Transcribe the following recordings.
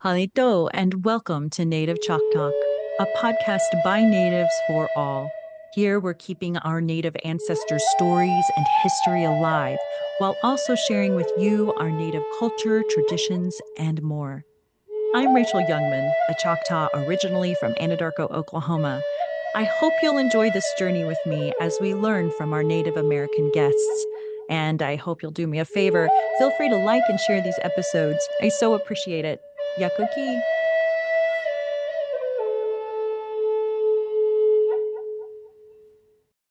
Halito, and welcome to Native Chalk Talk, a podcast by natives for all. Here we're keeping our Native ancestors' stories and history alive, while also sharing with you our Native culture, traditions, and more. I'm Rachel Youngman, a Choctaw originally from Anadarko, Oklahoma. I hope you'll enjoy this journey with me as we learn from our Native American guests. And I hope you'll do me a favor. Feel free to like and share these episodes. I so appreciate it. Yakoki.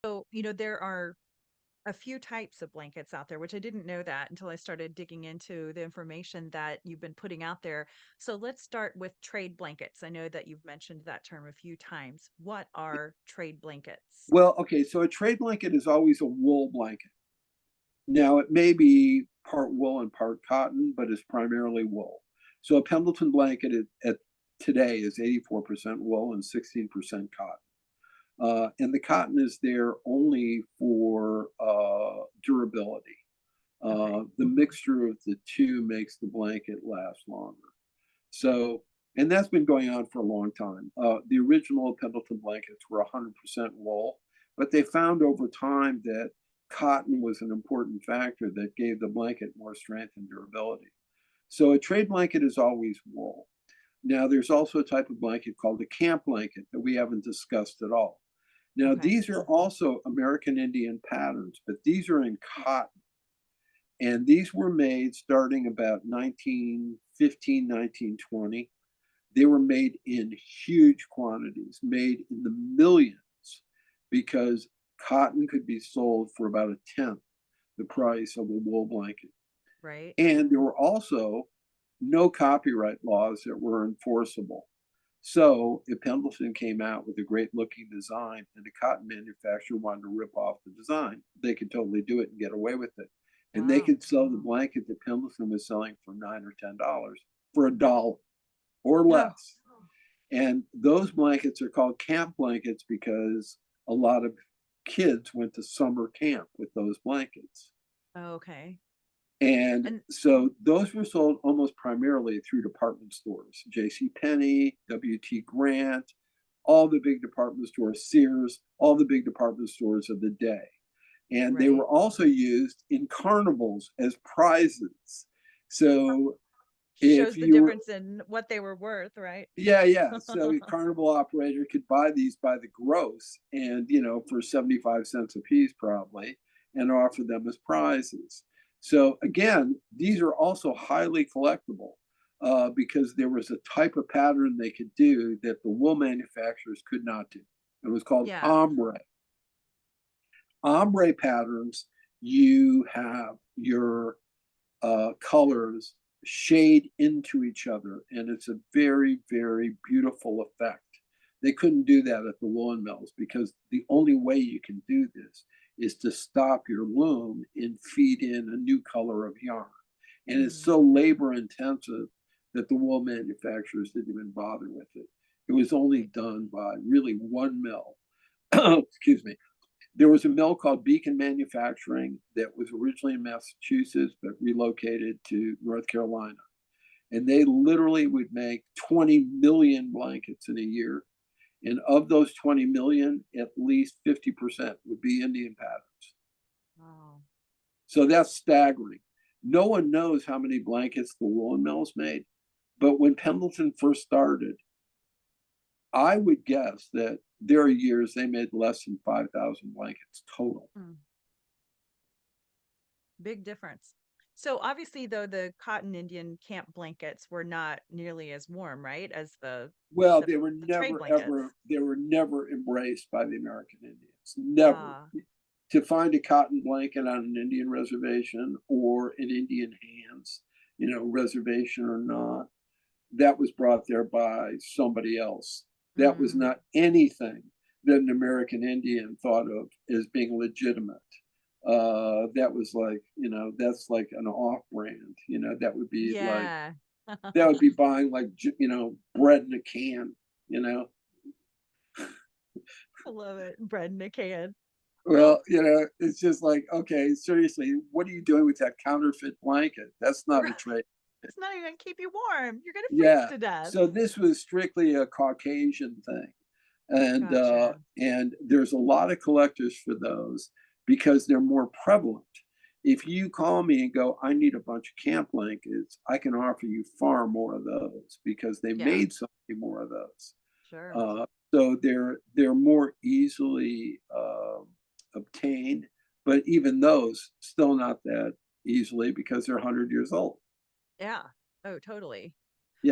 So, there are a few types of blankets out there, which I didn't know that until I started digging into the information that you've been putting out there. So let's start with trade blankets. I know that you've mentioned that term a few times. What are trade blankets? Well, okay, so a trade blanket is always a wool blanket. Now, it may be part wool and part cotton, but it's primarily wool. So a Pendleton blanket at today is 84% wool and 16% cotton. And the cotton is there only for durability. Okay. The mixture of the two makes the blanket last longer. So, and that's been going on for a long time. The original Pendleton blankets were 100% wool, but they found over time that cotton was an important factor that gave the blanket more strength and durability. So a trade blanket is always wool. Now, there's also a type of blanket called a camp blanket that we haven't discussed at all. Now, Okay. these are also American Indian patterns, but these are in cotton. And these were made starting about 1915, 1920. They were made in huge quantities, made in the millions, because cotton could be sold for about a tenth the price of a wool blanket. Right. And there were also no copyright laws that were enforceable. So if Pendleton came out with a great looking design and the cotton manufacturer wanted to rip off the design, they could totally do it and get away with it. And they Wow. could sell the blanket that Pendleton was selling for $9 or $10 for $1 or less. And those blankets are called camp blankets because a lot of kids went to summer camp with those blankets. Okay. And And so those were sold almost primarily through department stores, J.C. Penney, W.T. Grant, all the big department stores, Sears, all the big department stores of the day. And they right. were also used in carnivals as prizes. So if Shows the you were, difference in what they were worth, right? yeah. So a carnival operator could buy these by the gross and, for 75 cents a piece probably, and offer them as prizes. So again, these are also highly collectible because there was a type of pattern they could do that the wool manufacturers could not do. It was called Yeah. ombre. Ombre patterns, you have your colors shade into each other, and it's a very, very beautiful effect. They couldn't do that at the woolen mills because the only way you can do this is to stop your loom and feed in a new color of yarn. And it's Mm. so labor intensive that the wool manufacturers didn't even bother with it. It was only done by really one mill. Excuse me. There was a mill called Beacon Manufacturing that was originally in Massachusetts but relocated to North Carolina. And they literally would make 20 million blankets in a year. And of those 20 million, at least 50% would be Indian patterns. Wow. So that's staggering. No one knows how many blankets the woolen mills made. But when Pendleton first started, I would guess that there are years they made less than 5,000 blankets total. Mm. Big difference. So obviously, though, the cotton Indian camp blankets were not nearly as warm, right, as Well, the, the trade blankets. they were never embraced by the American Indians. Never. Ah, To find a cotton blanket on an Indian reservation or an Indian hands, reservation or not, that was brought there by somebody else. That was mm, not anything that an American Indian thought of as being legitimate. That was like, that's like an off brand, that would be like, yeah. that would be buying like, bread in a can, you know. I love it. Bread in a can. Well, Well, it's just like, okay, seriously, what are you doing with that counterfeit blanket? That's not a trade. It's not even gonna keep you warm. You're gonna freeze Yeah. to death. So this was strictly a Caucasian thing. Gotcha. And there's a lot of collectors for those because they're more prevalent. If you call me and go, I need a bunch of camp blankets, I can offer you far more of those because they Yeah, made so many more of those. sure. Uh, so they're more easily obtained, but even those still not that easily because they're 100 years old. Yeah. Oh, totally.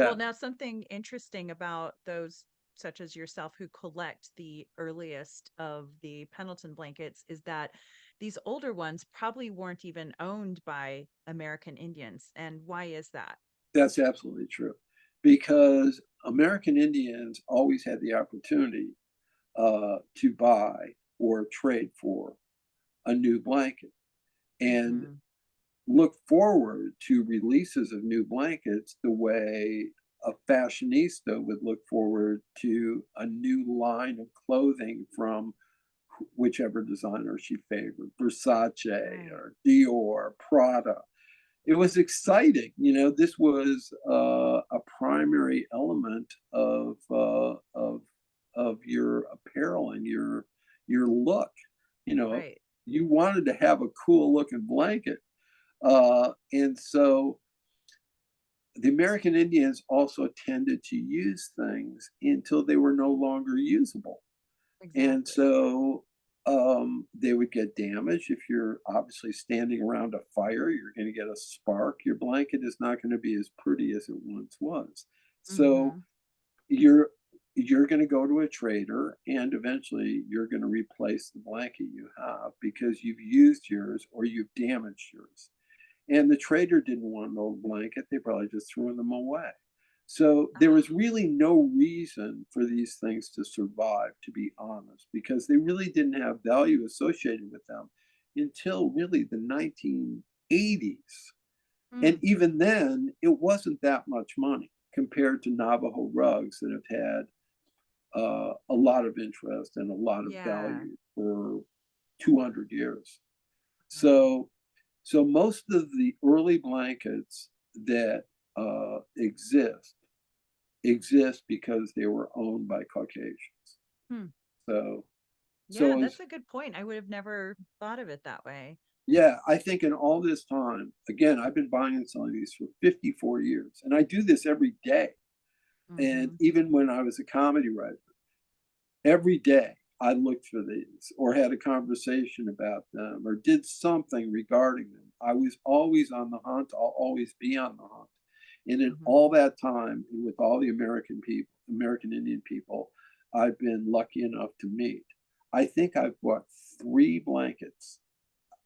Well, Yeah, now something interesting about those such as yourself who collect the earliest of the Pendleton blankets is that these older ones probably weren't even owned by American Indians. And why is that? that's absolutely true because American Indians always had the opportunity to buy or trade for a new blanket and Hmm. look forward to releases of new blankets the way a fashionista would look forward to a new line of clothing from whichever designer she favored, Versace Right. or Dior, Prada. It was exciting. This was a primary element of your apparel and your look. You know, Right. you wanted to have a cool looking blanket, and so the American Indians also tended to use things until they were no longer usable. And Exactly. so they would get damaged. If you're obviously standing around a fire, you're going to get a spark. Your blanket is not going to be as pretty as it once was. So Hmm. you're you're going to go to a trader and eventually you're going to replace the blanket you have because you've used yours or you've damaged yours. And the trader didn't want an old blanket. They probably just threw them away. So there was really no reason for these things to survive, to be honest, because they really didn't have value associated with them until really the 1980s. And Mm. even then, it wasn't that much money compared to Navajo rugs that have had a lot of interest and a lot of Yeah. value for 200 years. Mhm. So, so most of the early blankets that exist because they were owned by Caucasians. Hmm. So, Yeah, so that's it's, a good point. I would have never thought of it that way. yeah, I think in all this time, again, I've been buying and selling these for 54 years, and I do this every day. And Hmm. even when I was a comedy writer, every day I looked for these or had a conversation about them or did something regarding them. I was always on the hunt. I'll always be on the hunt. And in all Hmm. that time, and with all the American people, American Indian people, I've been lucky enough to meet. I think I've bought 3 blankets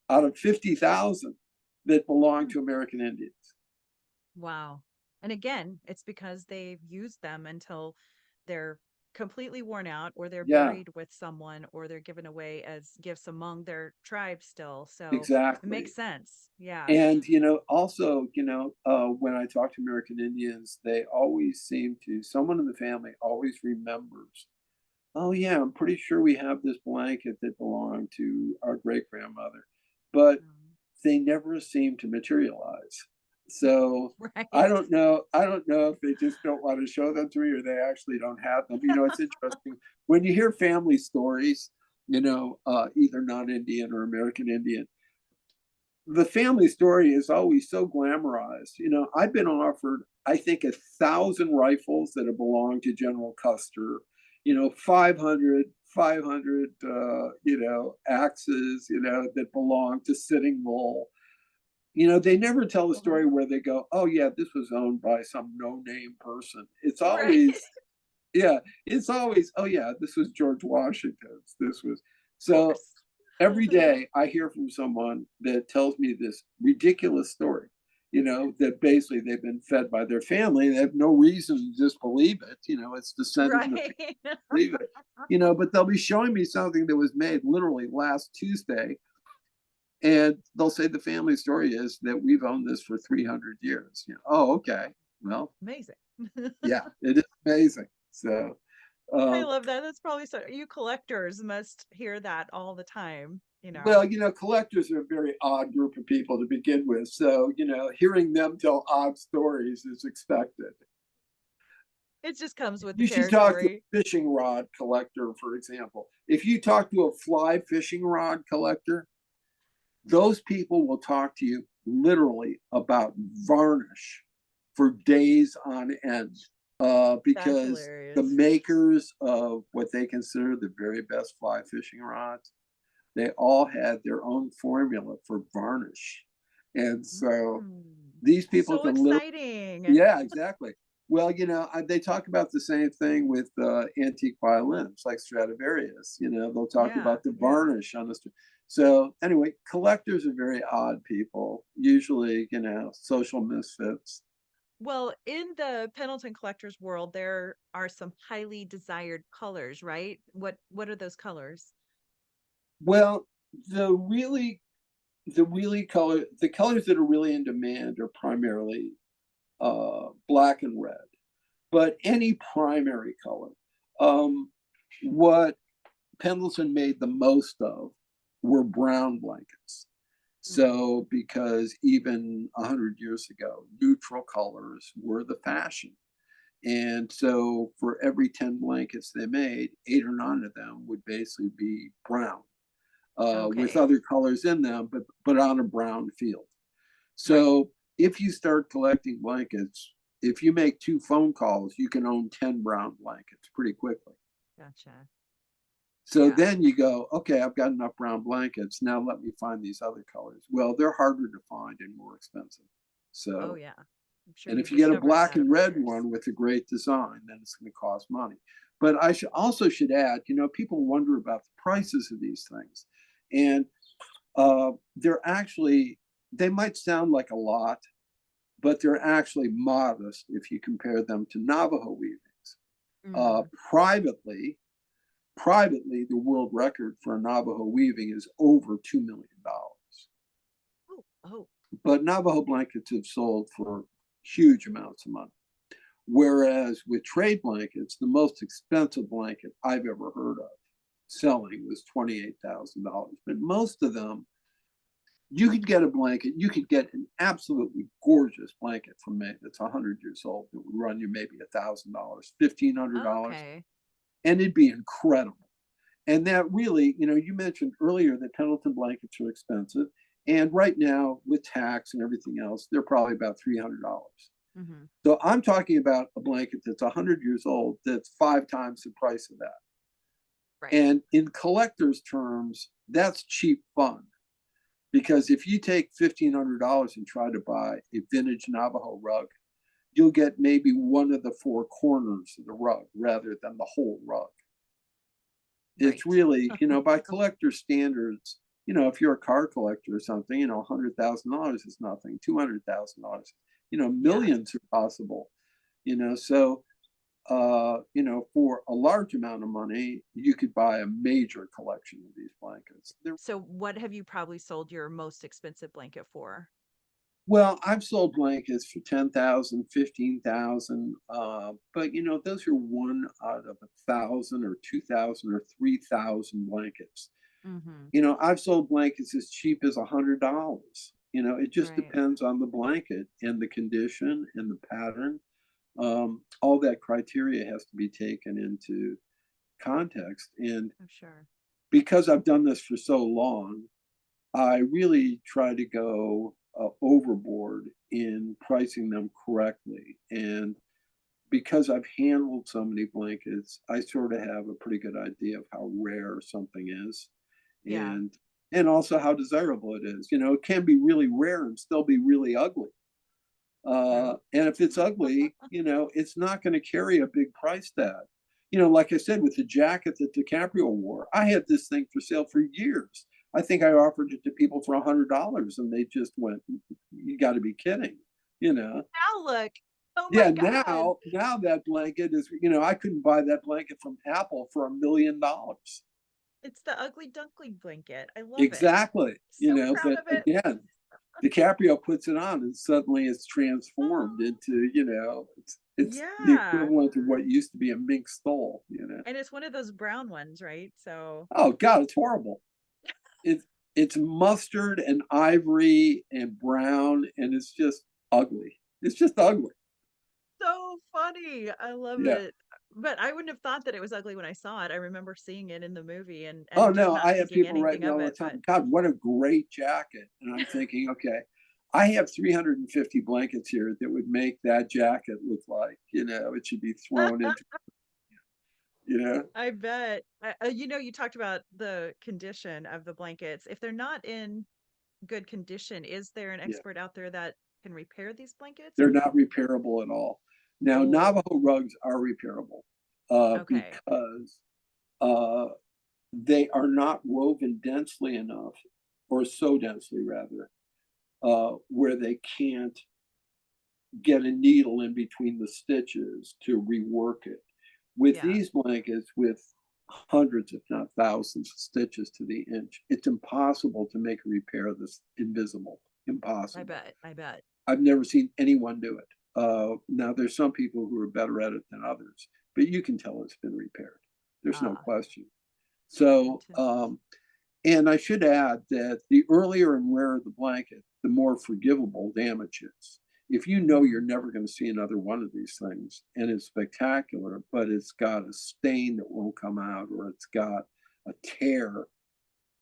out of 50,000 that belong Hmm. to American Indians. Wow. And again, it's because they've used them until they're completely worn out, or they're Yeah, buried with someone, or they're given away as gifts among their tribe still. So it exactly. makes sense. Yeah. And also, when I talk to American Indians, they always seem to. Someone in the family always remembers. Oh yeah, I'm pretty sure we have this blanket that belonged to our great grandmother, but Mm. they never seem to materialize. So I Right. don't know. I don't know if they just don't want to show them to me or they actually don't have them. It's interesting when you hear family stories. Either non-Indian or American Indian, the family story is always so glamorized. I've been offered, I think, 1,000 rifles that have belonged to General Custer, 500 axes, that belong to Sitting Bull. They never tell the story Wow. where they go, oh, yeah, this was owned by some no name person. It's Right. always, yeah, it's always, oh, yeah, this was George Washington's. This was. Of So course. every day I hear from someone that tells me this ridiculous story, that basically they've been fed by their family. They have no reason to disbelieve it. It's descended in the family, Right. believe it. But they'll be showing me something that was made literally last Tuesday. And they'll say the family story is that we've owned this for 300 years. Oh, okay. Well, Amazing. yeah, it is amazing. So, I um, love that. That's probably so you collectors must hear that all the time. Well, collectors are a very odd group of people to begin with. So, hearing them tell odd stories is expected. It just comes with the You should talk to territory. a fishing rod collector, for example. If you talk to a fly fishing rod collector, those people will talk to you literally about varnish for days on end. That's Because the hilarious. makers of what they consider the very best fly fishing rods, they all had their own formula for varnish. And so Mm, these people so can literally, exciting. yeah, exactly. Well, they talk about the same thing with antique violins like Stradivarius. They'll talk Yeah, about the yeah. varnish on the. So anyway, collectors are very odd people, usually, social misfits. Well, in the Pendleton collectors world, there are some highly desired colors, right? What are those colors? Well, the really the colors that are really in demand are primarily black and red, but any primary color. What Pendleton made the most of were brown blankets. Mm, So, because even 100 years ago, neutral colors were the fashion. And so, for every 10 blankets they made, 8 or 9 of them would basically be brown, with okay, other colors in them, but on a brown field. right. So, if you start collecting blankets, if you make 2 phone calls, you can own 10 brown blankets pretty quickly. Gotcha. So Yeah. then you go, okay, I've got enough brown blankets. Now let me find these other colors. Well, they're harder to find and more expensive. Oh, So, yeah. I'm sure and you've if you get a discovered black that and over the red years. one with a great design, then it's going to cost money. But I should add, people wonder about the prices of these things. And they might sound like a lot, but they're actually modest if you compare them to Navajo weavings. Uh, Mm. privately, privately, the world record for a Navajo weaving is over $2 million. Oh, oh, But Navajo blankets have sold for huge amounts of money. Whereas with trade blankets, the most expensive blanket I've ever heard of selling was $28,000. But most of them, you could get a blanket, you could get an absolutely gorgeous blanket from me that's 100 years old that would run you maybe $1,000, $1,500, okay. and it'd be incredible. And that really, you mentioned earlier that Pendleton blankets are expensive. And right now, with tax and everything else, they're probably about $300. Hmm. So I'm talking about a blanket that's 100 years old that's 5 times the price of that. Right. And in collector's terms, that's cheap fun. Because if you take $1,500 and try to buy a vintage Navajo rug, you'll get maybe one of the 4 corners of the rug rather than the whole rug. It's Right. really, by collector standards, if you're a car collector or something, $100,000 is nothing. $200,000, Yeah. millions are possible. So for a large amount of money, you could buy a major collection of these blankets. So what have you probably sold your most expensive blanket for? Well, I've sold blankets for 10,000, 15,000, but those are one out of 1,000 or 2,000 or 3,000 blankets. Hmm. I've sold blankets as cheap as $100. It just Right. depends on the blanket and the condition and the pattern. All that criteria has to be taken into context. And I'm sure. because I've done this for so long, I really try to go overboard in pricing them correctly. And because I've handled so many blankets, I sort of have a pretty good idea of how rare something is, Yeah. and also how desirable it is. It can be really rare and still be really ugly. True. And if it's ugly, it's not going to carry a big price tag. Like I said, with the jacket that DiCaprio wore, I had this thing for sale for years. I think I offered it to people for $100 and they just went, you got to be kidding, you know? Now look. Oh my Yeah, God. now that blanket is, I couldn't buy that blanket from Apple for $1 million. It's the ugly duckling blanket. I love it. Exactly. So proud But of it. again, DiCaprio puts it on and suddenly it's transformed Oh, into, it's the yeah. equivalent of what used to be a mink stole. And it's one of those brown ones, right? So Oh God, it's horrible. It's It's mustard and ivory and brown, and it's just ugly. It's just ugly. So funny. I love Yeah. it. But I wouldn't have thought that it was ugly when I saw it. I remember seeing it in the movie Oh and just no, not I have thinking people write anything me of all the it. But time. God, what a great jacket! And I'm thinking, okay, I have 350 blankets here that would make that jacket look like, it should be thrown into, you know. I bet. You talked about the condition of the blankets. If they're not in good condition, is there an Yeah, expert out there that can repair these blankets they're or not repairable at all. Now, oh, Navajo rugs are repairable okay. because uh, they are not woven densely enough, or so densely rather, where they can't get a needle in between the stitches to rework it. With Yeah, these blankets, with hundreds, if not thousands, of stitches to the inch, it's impossible to make a repair that's invisible. I Impossible. bet. I bet. I've never seen anyone do it. Now, there's some people who are better at it than others, but you can tell it's been repaired. There's no Ah, question. good So, to and I should add that the earlier and rarer the blanket, the more forgivable damage is. If you know you're mm, never going to see another one of these things and it's spectacular, but it's got a stain that won't come out or it's got a tear,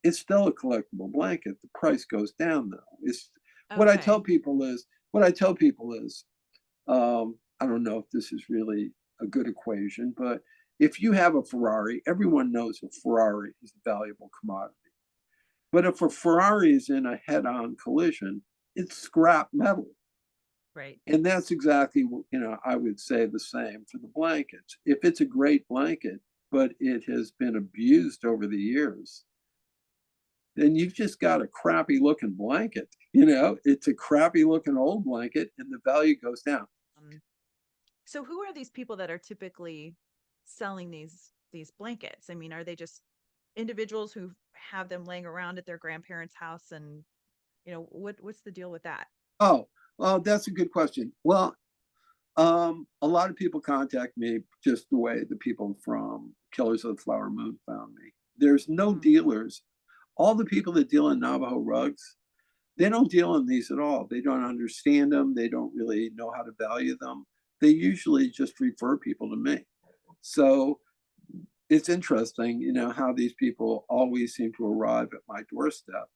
it's still a collectible blanket. The price goes down though. It's what I tell okay. people is what I tell people is I don't know if this is really a good equation, but if you have a Ferrari, everyone knows a Ferrari is a valuable commodity. But if a Ferrari is in a head-on collision, it's scrap metal. Right. And that's exactly what, I would say the same for the blankets. If it's a great blanket, but it has been abused over the years, then you've just got a crappy looking blanket. It's a crappy looking old blanket and the value goes down. Um, so who are these people that are typically selling these blankets? I mean, are they just individuals who have them laying around at their grandparents' house and what's the deal with that? Oh, well, that's a good question. Well, a lot of people contact me just the way the people from Killers of the Flower Moon found me. There's no Mm, dealers. All the people that deal in Navajo rugs, they don't deal in these at all. They don't understand them. They don't really know how to value them. They usually just refer people to me. So it's interesting, how these people always seem to arrive at my doorstep.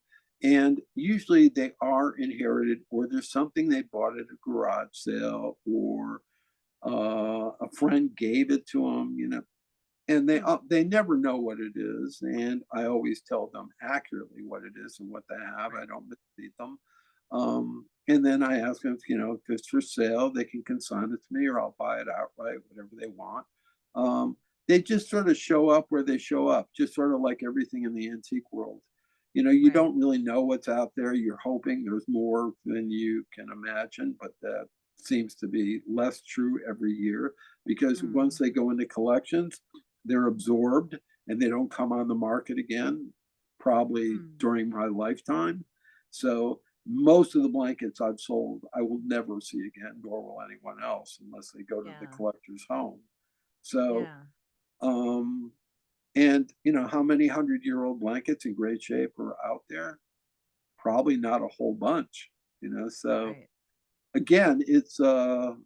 And usually they are inherited, or there's something they bought at a garage sale, or a friend gave it to them. And hmm, they never know what it is. And I always tell them accurately what it is and what they have. I right. don't mislead them. And then I ask them if it's for sale, they can consign it to me, or I'll buy it outright, whatever they want. Um, they just sort of show up where they show up, just sort of like everything in the antique world. You Right. don't really know what's out there. You're hoping there's more than you can imagine, but that seems to be less true every year because once Mm, they go into collections, they're absorbed and they don't come on the market again, probably mm, during my lifetime. So most of the blankets I've sold, I will never see again, nor will anyone else unless they go to the yeah. collector's home. So, Yeah. um, and how many 100-year-old blankets in great shape are out there? Probably not a whole bunch. So Right. again, it's a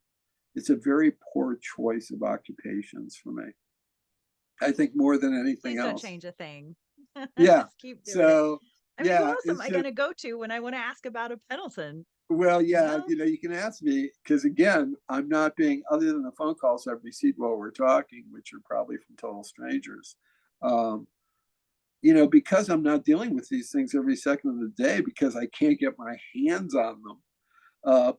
very poor choice of occupations for me. I think more than anything Please don't else. change a thing. Yeah. Just keep doing it. So I mean, who yeah, else am it's I just gonna go to when I want to ask about a Pendleton? well, You yeah, know? you can ask me because again, I'm not being other than the phone calls I've received while we're talking, which are probably from total strangers. Um, because I'm not dealing with these things every second of the day because I can't get my hands on them. Uh,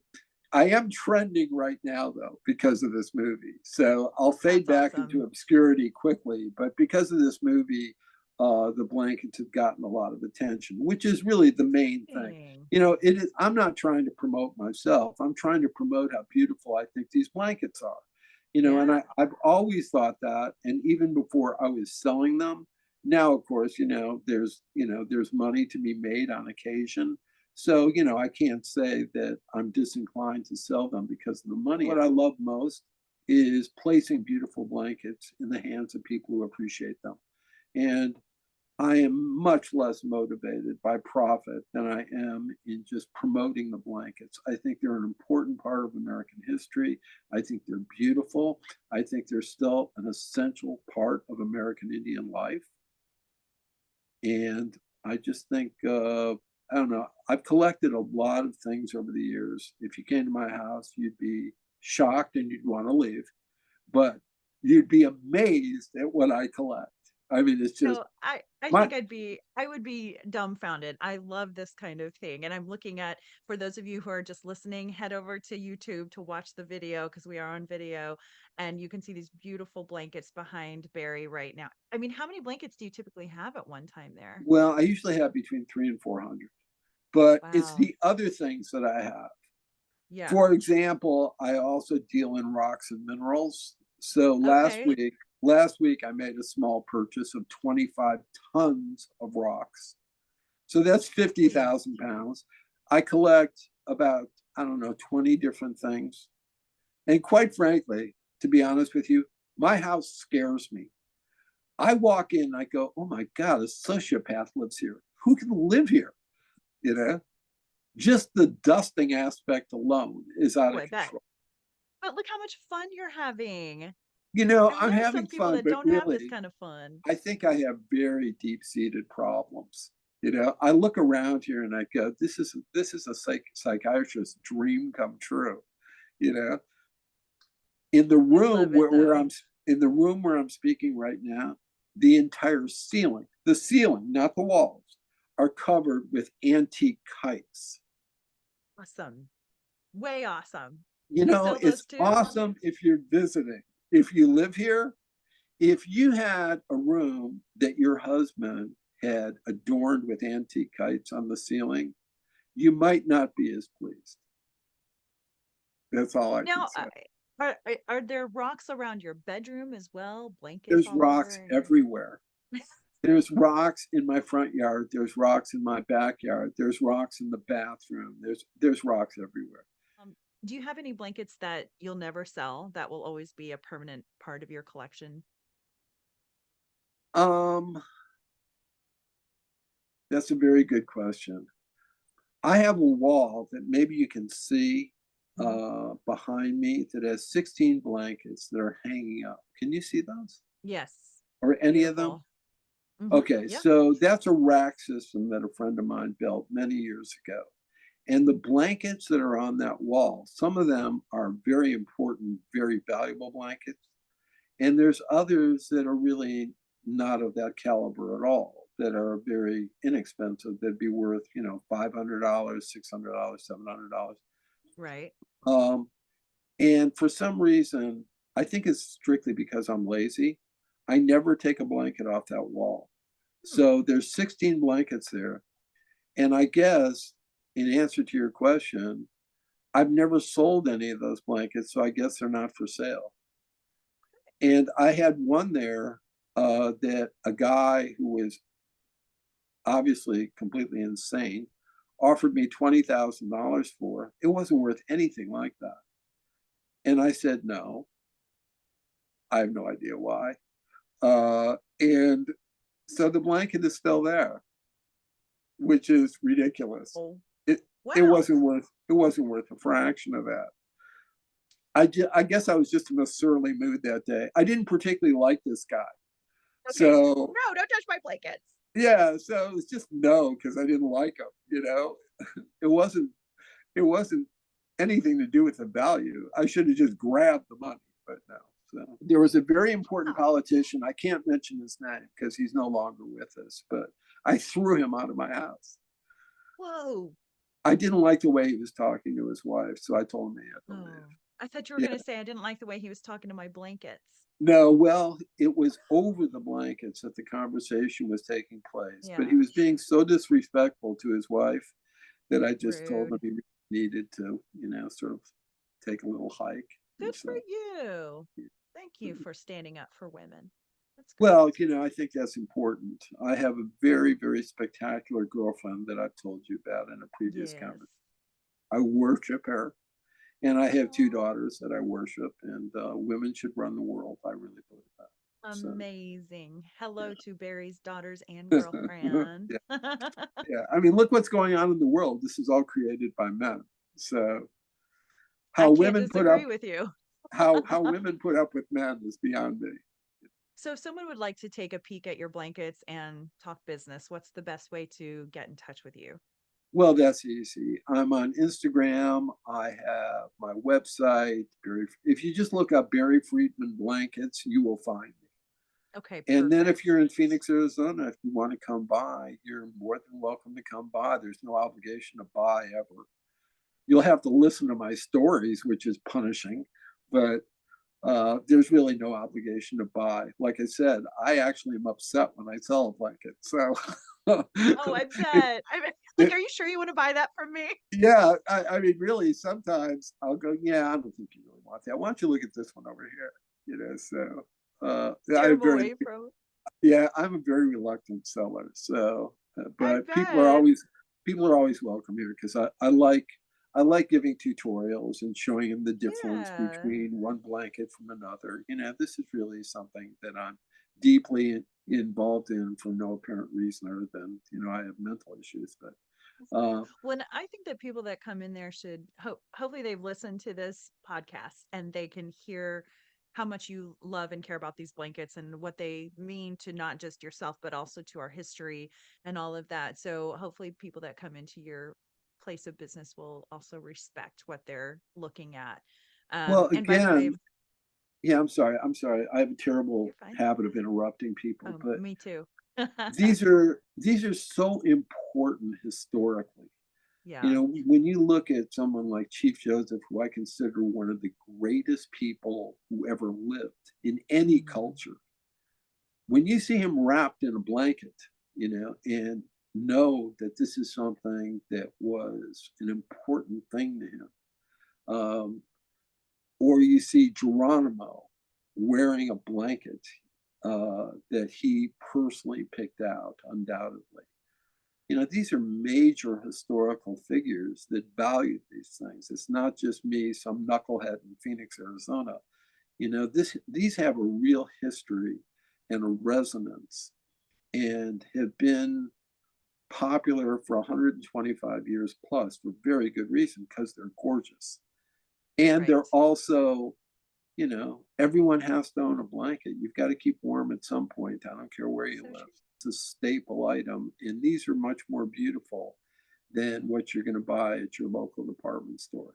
I am trending right now though because of this movie. So I'll fade That's back into awesome. obscurity quickly, but because of this movie, the blankets have gotten a lot of attention, which is really the main thing. Dang. It is. I'm not trying to promote myself. I'm trying to promote how beautiful I think these blankets are. And Yeah. I've always thought that, and even before I was selling them. Now, of course, there's money to be made on occasion, so, I can't say that I'm disinclined to sell them because of the money. What I love most is placing beautiful blankets in the hands of people who appreciate them. And I am much less motivated by profit than I am in just promoting the blankets. I think they're an important part of American history. I think they're beautiful. I think they're still an essential part of American Indian life. And I just think, I don't know, I've collected a lot of things over the years. If you came to my house, you'd be shocked and you'd want to leave, but you'd be amazed at what I collect. I mean, it's just No, I my, think I would be dumbfounded. I love this kind of thing. And I'm looking at, for those of you who are just listening, head over to YouTube to watch the video because we are on video and you can see these beautiful blankets behind Barry right now. I mean, how many blankets do you typically have at one time there? well, I usually have between 300 and 400, but it's Wow. the other things that I have. Yeah. For example, I also deal in rocks and minerals. So Okay. last week I made a small purchase of 25 tons of rocks. So that's Holy. 50,000 pounds. I collect about, I don't know, 20 different things. And quite frankly, to be honest with you, my house scares me. I walk in and I go, oh my God, a sociopath lives here. Who can live here? You know, just the dusting aspect alone is out Oh, of I bet. control. But look how much fun you're having. You know, I mean, I'm there are having some people fun, that but don't have this really, kind of fun. I think I have very deep-seated problems. You know, I look around here and I go, this is a psychiatrist's dream come true. You know, in the I room love it where though. I'm in the room where I'm speaking right now, the entire ceiling, the ceiling, not the walls, are covered with antique kites. Awesome. Way awesome. You You know, sell it's those too? awesome if you're visiting. If you live here, if you had a room that your husband had adorned with antique kites on the ceiling, you might not be as pleased. That's all I can Now, say. are there rocks around your bedroom as well? Blankets There's all rocks over your everywhere. There's rocks in my front yard. There's rocks in my backyard. There's rocks in the bathroom. There's rocks everywhere. um, do you have any blankets that you'll never sell that will always be a permanent part of your collection? Um, that's a very good question. I have a wall that maybe you can see Mhm. behind me that has 16 blankets that are hanging up. Can you see those? Yes. Or any of them? Beautiful. Okay, Yep. so that's a rack system that a friend of mine built many years ago. And the blankets that are on that wall, some of them are very important, very valuable blankets. And there's others that are really not of that caliber at all, that are very inexpensive, that'd be worth, $500, $600, $700. Right. Um, and for some reason, I think it's strictly because I'm lazy. I never take a blanket off that wall. Hmm. So there's 16 blankets there. And I guess in answer to your question, I've never sold any of those blankets, so I guess they're not for sale. And I had one there that a guy who was obviously completely insane offered me $20,000 for. It wasn't worth anything like that. And I said no. I have no idea why. And so the blanket is still there, which is ridiculous. Oh, It it wow. wasn't worth a fraction of that. I guess I was just in a surly mood that day. I didn't particularly like this guy. Okay. So No, don't touch my blankets. yeah, so it was just no because I didn't like him, you know. It wasn't it wasn't anything to do with the value. I should have just grabbed the money, but no. So there was a very important Wow. politician. I can't mention his name because he's no longer with us, but I threw him out of my house. Whoa. I didn't like the way he was talking to his wife, so I told him he had to leave. Oh, I thought you were going Yeah. to say I didn't like the way he was talking to my blankets. No, well, it was over the blankets that the conversation was taking place, but he Yeah. was being so disrespectful to his wife that I just told him Rude. he needed to, sort of take a little hike. And Good for so, you. Thank you for standing up for women. That's well, great. I think that's important. I have a very, very spectacular girlfriend that I've told you about in a previous Yes. conversation. I worship her, and I have two Oh, daughters that I worship, and women should run the world. I really believe that. So Amazing. Hello to Barry's daughters and yeah. girlfriend. Yeah. I mean, look what's going on in the world. This is all created by men. So I how can't women put disagree up with you. how women put up with men is beyond me. So, if someone would like to take a peek at your blankets and talk business, what's the best way to get in touch with you? Well, that's easy. I'm on Instagram. I have my website. If you just look up Barry Friedman blankets, you will find me. Okay, And then if perfect. you're in Phoenix, Arizona, if you want to come by, you're more than welcome to come by. There's no obligation to buy ever. You'll have to listen to my stories, which is punishing, but there's really no obligation to buy. Like I said, I actually am upset when I sell a blanket. So, Oh, I it, bet. Like, it, are you sure you want to buy that from me? yeah, I mean, really, sometimes I'll go, yeah, I don't think you really want that. Why don't you look at this one over here? So Steer I'm them very, away from it. yeah, I'm a very reluctant seller. So, I but bet. people are always welcome here because I like giving tutorials and showing them the difference Yeah. between one blanket from another. This is really something that I'm deeply involved in for no apparent reason other than I have mental issues. But When I think that people that come in there should hopefully they've listened to this podcast and they can hear how much you love and care about these blankets and what they mean to not just yourself but also to our history and all of that. So hopefully people that come into your place of business will also respect what they're looking at. well, And by the way, again, yeah, I'm sorry. I'm sorry. I have a terrible you're fine. habit of interrupting people, but Me too. these are so important historically. Yeah. When you look at someone like Chief Joseph, who I consider one of the greatest people who ever lived in any Mhm. culture, when you see him wrapped in a blanket, and know that this is something that was an important thing to him, or you see Geronimo wearing a blanket that he personally picked out, undoubtedly. These are major historical figures that valued these things. It's not just me, some knucklehead in Phoenix, Arizona. These have a real history and a resonance and have been popular for 125 years plus for very good reason because they're gorgeous. And they're Right. also, everyone has to own a blanket. You've got to keep warm at some point. I don't care where you So live. true. It's a staple item. And these are much more beautiful than what you're going to buy at your local department store.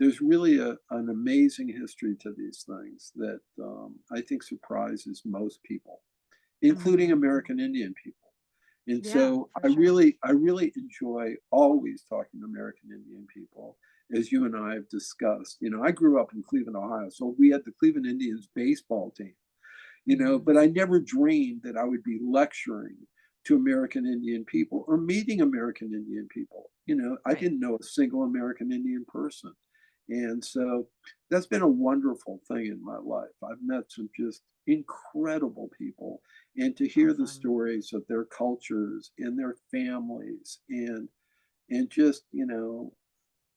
There's really an amazing history to these things that I think surprises most people, including Mhm. American Indian people. And Yeah, so for I sure. really, I really enjoy always talking to American Indian people, as you and I have discussed. I grew up in Cleveland, Ohio, so we had the Cleveland Indians baseball team, Mhm. but I never dreamed that I would be lecturing to American Indian people or meeting American Indian people. I Right. didn't know a single American Indian person. And so that's been a wonderful thing in my life. I've met some just incredible people, and to hear the Awesome. stories of their cultures and their families and just,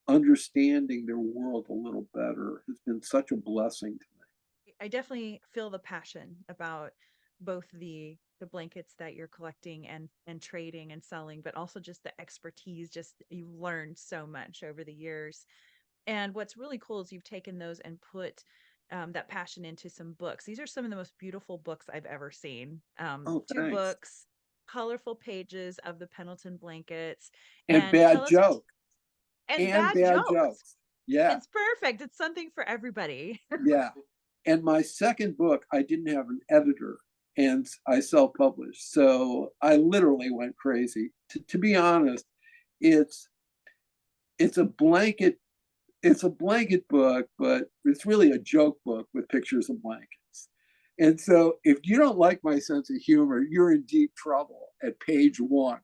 understanding their world a little better has been such a blessing to me. I definitely feel the passion about both the blankets that you're collecting and trading and selling, but also just the expertise. Just you've learned so much over the years. And what's really cool is you've taken those and put that passion into some books. These are some of the most beautiful books I've ever seen. Oh, Two thanks. books, colorful pages of the Pendleton blankets, And and bad tell us jokes. and And bad bad jokes. jokes. Yeah. It's perfect. It's something for everybody. Yeah. And my second book, I didn't have an editor and I self published. So I literally went crazy. To be honest, it's it's a blanket it's a blanket book, but it's really a joke book with pictures of blankets. And so if you don't like my sense of humor, you're in deep trouble at page one.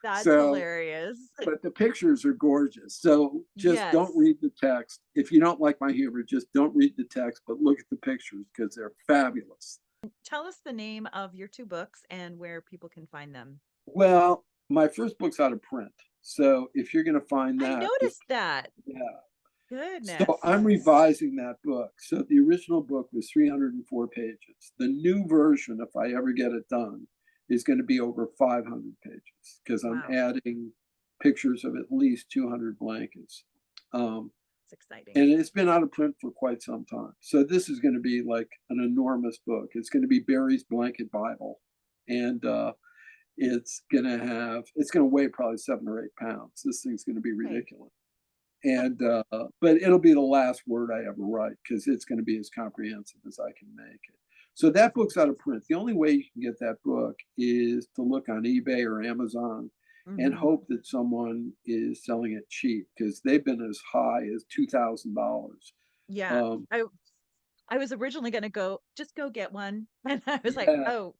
That's So, hilarious. but the pictures are gorgeous. So just don't Yes. read the text. If you don't like my humor, just don't read the text, but look at the pictures because they're fabulous. Tell us the name of your two books and where people can find them. Well, my first book's out of print. So if you're going to find I that, it's, noticed that. yeah. So Goodness. I'm revising that book. So the original book was 304 pages. The new version, if I ever get it done, is going to be over 500 pages because I'm Wow. adding pictures of at least 200 blankets. Um, It's exciting. and it's been out of print for quite some time. So this is going to be like an enormous book. It's going to be Barry's Blanket Bible. And it's going to weigh probably 7 or 8 pounds. This thing's going to be Hey. ridiculous. And but it'll be the last word I ever write because it's going to be as comprehensive as I can make it. So that book's out of print. The only way you can get that book is to look on eBay or Amazon and Mm-hmm. hope that someone is selling it cheap because they've been as high as $2,000. Yeah. Um, I was originally gonna just go get one. And I was like, yeah, oh,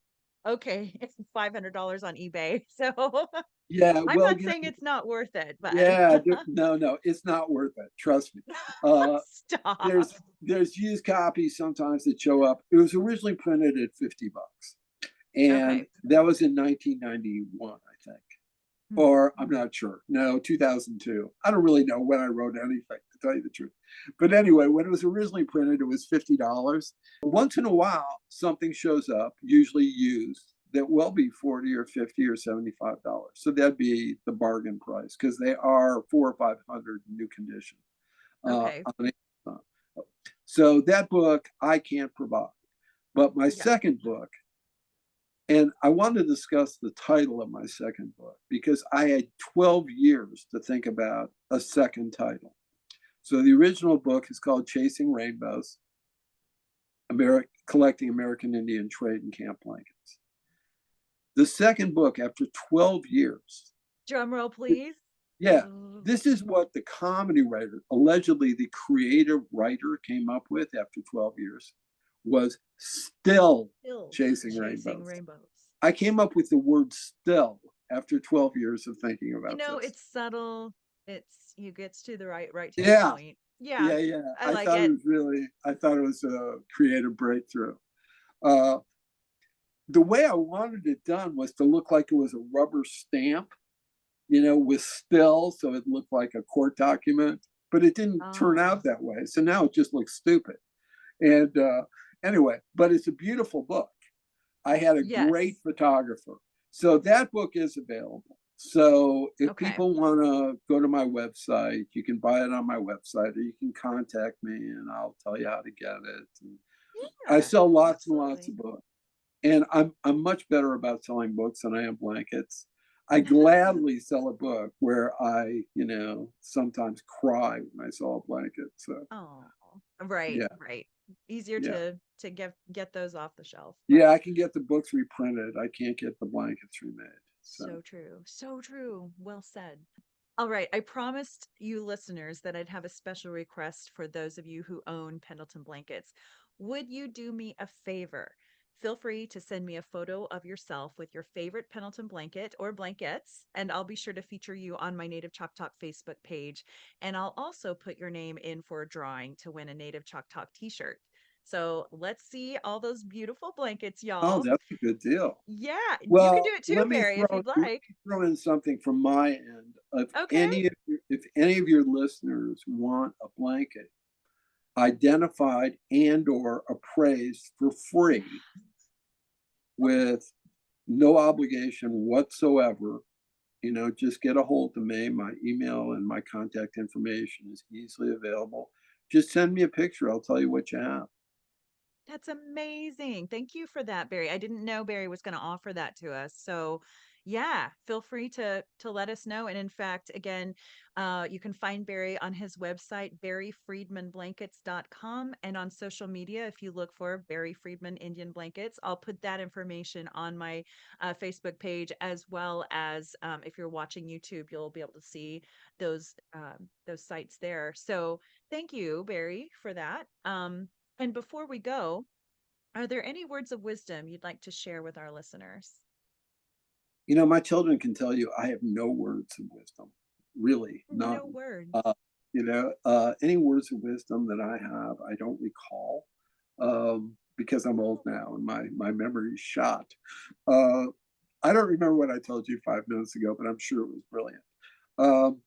okay, it's $500 on eBay. So yeah. I'm Well, not saying it's not worth it, but yeah, no, it's not worth it. Trust me. Uh, stop. there's used copies sometimes that show up. It was originally printed at $50, and Okay. that was in 1991, I think, or I'm not sure. No, 2002. I don't really know when I wrote anything, to tell you the truth. But anyway, when it was originally printed, it was $50. Once in a while, something shows up, usually used, that will be 40 or 50 or $75. So that'd be the bargain price because they are 400 or 500 in new condition Okay. on Amazon. So that book I can't provide. But my Yeah. second book, and I want to discuss the title of my second book because I had 12 years to think about a second title. So the original book is called Chasing Rainbows, Collecting American Indian Trade and Camp Blankets. The second book, after 12 years, Drum roll, please. yeah, this is what the comedy writer, allegedly the creative writer, came up with after 12 years, was still Still chasing chasing rainbows. rainbows. I came up with the word still after 12 years of thinking You about know, this. it's subtle. It's you gets to the right to the Yeah, point. Yeah, yeah. I like it. I thought it was a creative breakthrough. Uh, the way I wanted it done was to look like it was a rubber stamp, with still, so it looked like a court document, but it didn't turn Oh, out that way. So now it just looks stupid. And anyway, but it's a beautiful book. I had a great yes. photographer. So that book is available. So if Okay. people want to go to my website, you can buy it on my website or you can contact me and I'll tell you how to get it. And I Yeah, sell lots and lots absolutely. of books. And I'm much better about selling books than I am blankets. I gladly sell a book where I, sometimes cry when I sell a blanket. So Oh, right, yeah, right. Easier yeah. to get those off the shelf, but Yeah, I can get the books reprinted. I can't get the blankets remade. So so true. So true. Well said. All right. I promised you listeners that I'd have a special request for those of you who own Pendleton blankets. Would you do me a favor? Feel free to send me a photo of yourself with your favorite Pendleton blanket or blankets, and I'll be sure to feature you on my Native Chalk Talk Facebook page. And I'll also put your name in for a drawing to win a Native Chalk Talk t shirt. So let's see all those beautiful blankets, oh, y'all. that's a good deal. Yeah, you can do Well, it too, Barry, if you'd let like. me throw in something from my end. Okay. If any of your listeners want a blanket identified and or appraised for free with no obligation whatsoever, just get a hold of me. My email and my contact information is easily available. Just send me a picture. I'll tell you what you have. That's amazing. Thank you for that, Barry. I didn't know Barry was going to offer that to us. So, yeah, feel free to let us know. And in fact, again, you can find Barry on his website, barryfriedmanblankets.com, and on social media if you look for Barry Friedman Indian Blankets. I'll put that information on my Facebook page as well as if you're watching YouTube, you'll be able to see those sites there. So, thank you, Barry, for that. And before we go, are there any words of wisdom you'd like to share with our listeners? My children can tell you I have no words of wisdom, really, No none. words. Any words of wisdom that I have, I don't recall because I'm old now and my memory is shot. Uh, I don't remember what I told you 5 minutes ago, but I'm sure it was brilliant. Um,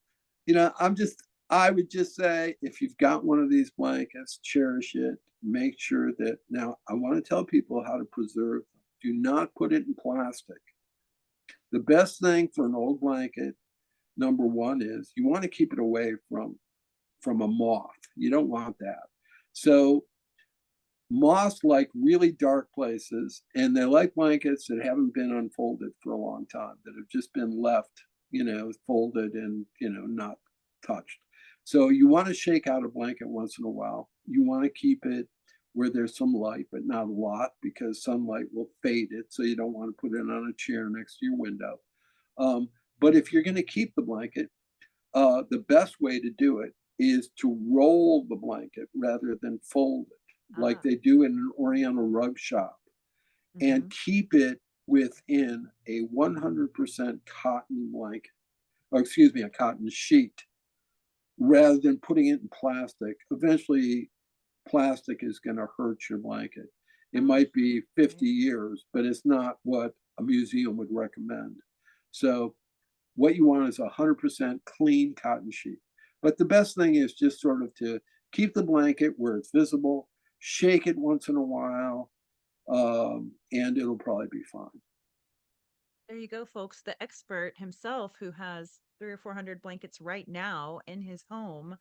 I'm just I would just say, if you've got one of these blankets, cherish it. Make sure that now I want to tell people how to preserve them. Do not put it in plastic. The best thing for an old blanket, number one, is you want to keep it away from a moth. You don't want that. So moths like really dark places, and they like blankets that haven't been unfolded for a long time, that have just been left, folded and, not touched. So you want to shake out a blanket once in a while. You want to keep it where there's some light, but not a lot, because sunlight will fade it. So you don't want to put it on a chair next to your window. But if you're going to keep the blanket, the best way to do it is to roll the blanket rather than fold it, like Ah. they do in an Oriental rug shop, and Hmm. keep it within a 100% cotton blanket, or excuse me, a cotton sheet, rather than putting it in plastic. Eventually, plastic is going to hurt your blanket. It Oh, might be okay. 50 years, but it's not what a museum would recommend. So what you want is 100% clean cotton sheet. But the best thing is just sort of to keep the blanket where it's visible, shake it once in a while, and it'll probably be fine. There you go, folks. The expert himself, who has 300 or 400 blankets right now in his home.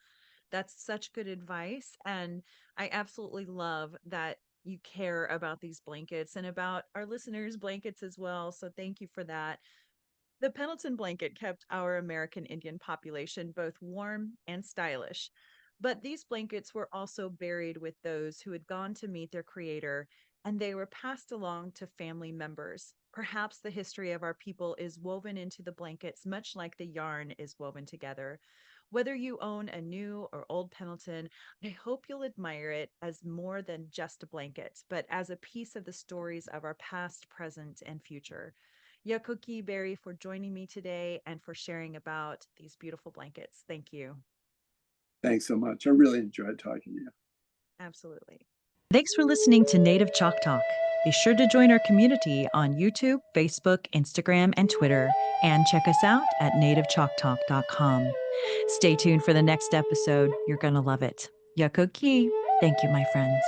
That's such good advice. And I absolutely love that you care about these blankets and about our listeners' blankets as well. So thank you for that. The Pendleton blanket kept our American Indian population both warm and stylish. But these blankets were also buried with those who had gone to meet their creator, and they were passed along to family members. Perhaps the history of our people is woven into the blankets, much like the yarn is woven together. Whether you own a new or old Pendleton, I hope you'll admire it as more than just a blanket, but as a piece of the stories of our past, present, and future. Yakuki Berry for joining me today and for sharing about these beautiful blankets. Thank you. Thanks so much. I really enjoyed talking to you. Absolutely. Thanks for listening to Native Chalk Talk. Be sure to join our community on YouTube, Facebook, Instagram, and Twitter, and check us out at nativechalktalk.com. Stay tuned for the next episode. You're going to love it. Yakuki. Thank you, my friends.